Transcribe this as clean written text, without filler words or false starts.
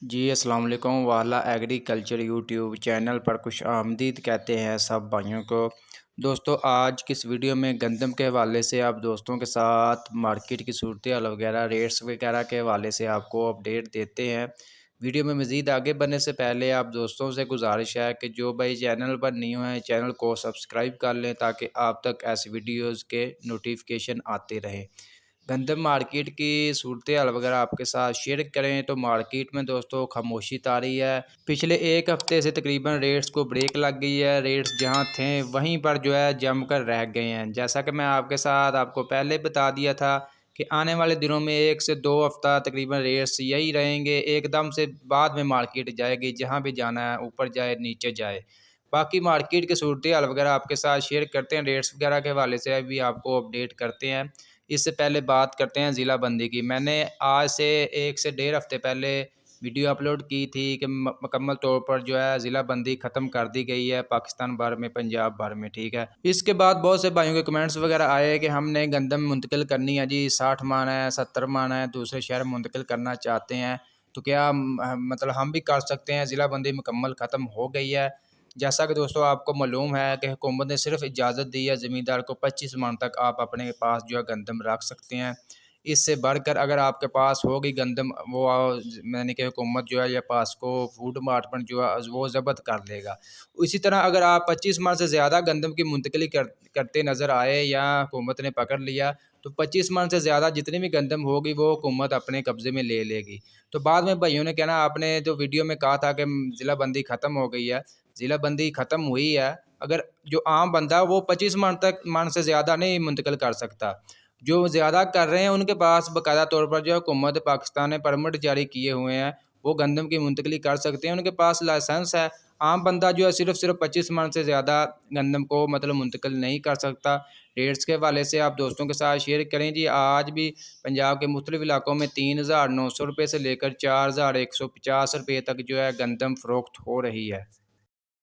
जी अस्सलाम वालेकुम वाला एग्रीकल्चर यूट्यूब चैनल पर खुश आमदीद कहते हैं सब भाइयों को। दोस्तों आज की इस वीडियो में गंदम के हवाले से आप दोस्तों के साथ मार्केट की सूरत हाल वगैरह रेट्स वगैरह के हवाले से आपको अपडेट देते हैं। वीडियो में मज़ीद आगे बढ़ने से पहले आप दोस्तों से गुजारिश है कि जो भाई चैनल पर न्यू हैं चैनल को सब्सक्राइब कर लें ताकि आप तक ऐसी वीडियोज़ के नोटिफिकेशन आते रहें। गंदम मार्केट की सूरत हाल वगैरह आपके साथ शेयर करें तो मार्केट में दोस्तों खामोशी तारी है। पिछले एक हफ्ते से तकरीबन रेट्स को ब्रेक लग गई है। रेट्स जहां थे वहीं पर जो है जमकर रह गए हैं। जैसा कि मैं आपके साथ आपको पहले बता दिया था कि आने वाले दिनों में 1 से 2 हफ्ता तकरीबन रेट्स यही रहेंगे। एकदम से बाद में मार्केट जाएगी, जहाँ भी जाना है ऊपर जाए नीचे जाए। बाकी मार्केट की सूरत हाल वगैरह आपके साथ शेयर करते हैं, रेट्स वगैरह के हवाले से भी आपको अपडेट करते हैं। इससे पहले बात करते हैं ज़िला बंदी की। मैंने आज से 1 से 1.5 हफ्ते पहले वीडियो अपलोड की थी कि मुकम्मल तौर पर जो है ज़िला बंदी ख़त्म कर दी गई है पाकिस्तान भर में, पंजाब भर में, ठीक है। इसके बाद बहुत से भाइयों के कमेंट्स वगैरह आए कि हमने गंदम मुंतकिल करनी है जी, 60 मन है, 70 मन है, दूसरे शहर मुंतकिल करना चाहते हैं तो क्या मतलब हम भी कर सकते हैं? ज़िला बंदी मुकम्मल ख़त्म हो गई है। जैसा कि दोस्तों आपको मालूम है कि हुकूमत ने सिर्फ इजाज़त दी है ज़मींदार को 25 मन तक आप अपने पास जो है गंदम रख सकते हैं। इससे बढ़कर अगर आपके पास होगी गंदम वो यानी कि हुकूमत जो है या पासको फूड डिपार्टमेंट जो है वो ज़ब्त कर लेगा। इसी तरह अगर आप 25 मन से ज़्यादा गंदम की मुंतकिली करते नज़र आए या हुकूमत ने पकड़ लिया तो 25 मन से ज़्यादा जितनी भी गंदम होगी वो हुकूमत अपने कब्ज़े में ले लेगी। तो बाद में भाइयों ने कहना आपने जो वीडियो में कहा था कि ज़िला बंदी ख़त्म हो गई है, ज़िला बंदी ख़त्म हुई है। अगर जो आम बंदा वो 25 मन से ज़्यादा नहीं मुंतकिल कर सकता। जो ज़्यादा कर रहे हैं उनके पास बाकायदा तौर पर जो हुकूमत पाकिस्तान ने परमिट जारी किए हुए हैं, वो गंदम की मुंतकिली कर सकते हैं, उनके पास लाइसेंस है। आम बंदा जो है सिर्फ 25 मन से ज़्यादा गंदम को मतलब मुंतकिल नहीं कर सकता। रेट्स के हवाले से आप दोस्तों के साथ शेयर करें जी। आज भी पंजाब के मुख्तलिफ इलाकों में 3,900 रुपये से लेकर 4,150 रुपये तक जो है गंदम फ़रोख्त हो रही है।